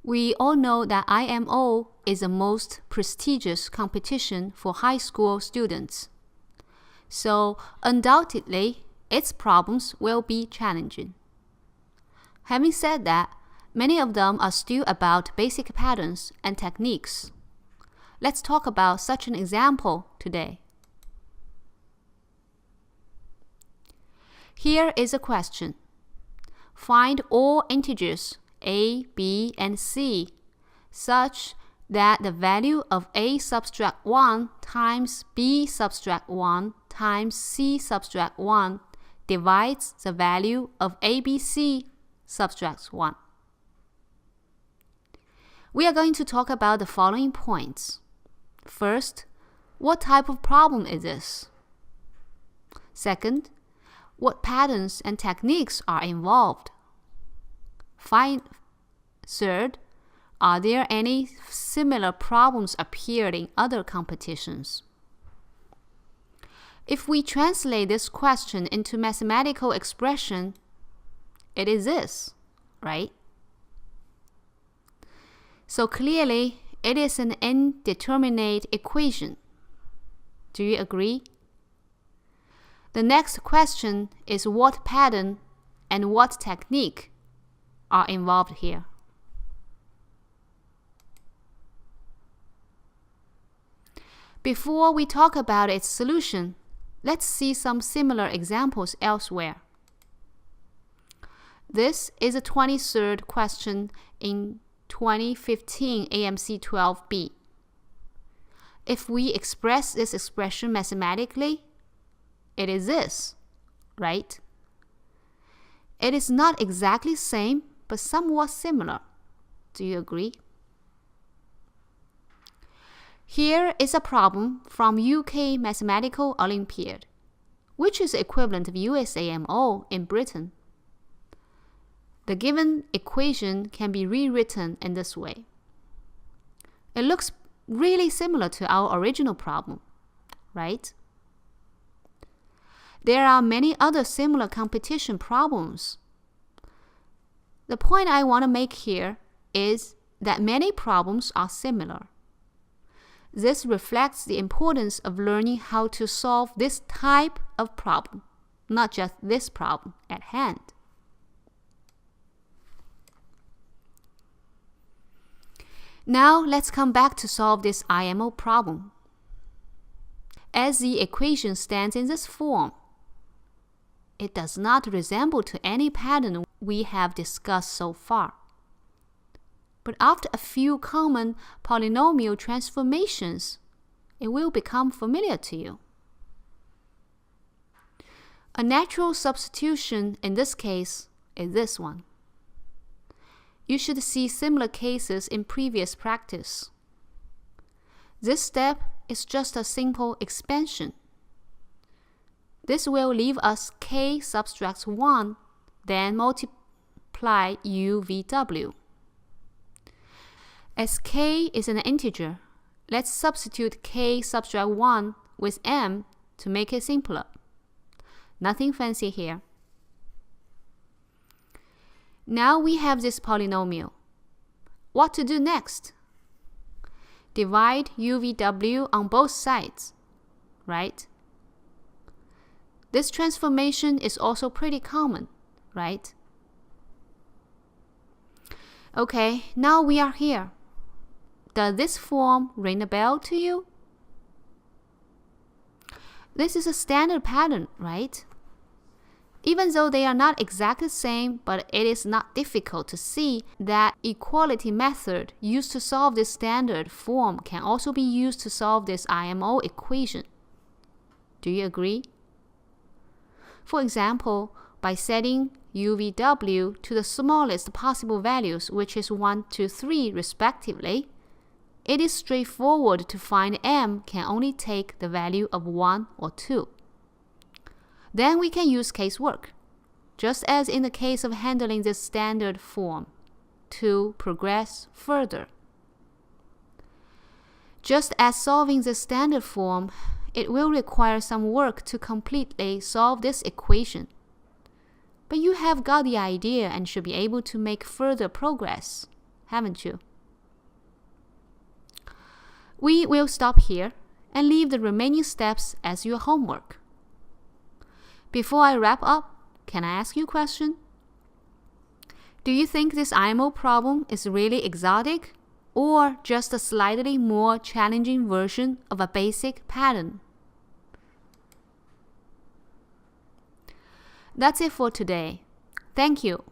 We all know that IMO is the most prestigious competition for high school students. So undoubtedly, its problems will be challenging. Having said that, many of them are still about basic patterns and techniques. Let's talk about such an example today. Here is a question. Find all integers a, b, and c such that the value of a subtract 1 times b subtract 1 times c subtract 1 divides the value of abc subtract 1. We are going to talk about the following points. First, what type of problem is this? Second, what patterns and techniques are involved? Third, are there any similar problems appeared in other competitions? If we translate this question into mathematical expression, it is this, right? So clearly, it is an indeterminate equation. Do you agree? The next question is what pattern and what technique are involved here. Before we talk about its solution, let's see some similar examples elsewhere. This is a 23rd question in 2015 AMC 12B. If we express this expression mathematically, it is this, right? It is not exactly the same, but somewhat similar. Do you agree? Here is a problem from UK Mathematical Olympiad, which is the equivalent of USAMO in Britain. The given equation can be rewritten in this way. It looks really similar to our original problem, right? There are many other similar competition problems. The point I want to make here is that many problems are similar. This reflects the importance of learning how to solve this type of problem, not just this problem at hand. Now let's come back to solve this IMO problem. As the equation stands in this form, it does not resemble to any pattern we have discussed so far. But after a few common polynomial transformations, it will become familiar to you. A natural substitution in this case is this one. You should see similar cases in previous practice. This step is just a simple expansion. This will leave us k subtract 1, then multiply UVW. As k is an integer, let's substitute k subtract 1 with m to make it simpler. Nothing fancy here. Now we have this polynomial. What to do next? Divide UVW on both sides, right? This transformation is also pretty common, right? Okay, now we are here. Does this form ring a bell to you? This is a standard pattern, right? Even though they are not exactly the same, but it is not difficult to see that equality method used to solve this standard form can also be used to solve this IMO equation. Do you agree? For example, by setting UVW to the smallest possible values, which is 1 to 3 respectively, it is straightforward to find m can only take the value of 1 or 2. Then we can use casework, just as in the case of handling this standard form, to progress further. Just as solving the standard form, it will require some work to completely solve this equation. But you have got the idea and should be able to make further progress. haven't you? We will stop here and leave the remaining steps as your homework. Before I wrap up, can I ask you a question? Do you think this IMO problem is really exotic or just a slightly more challenging version of a basic pattern? That's it for today. Thank you.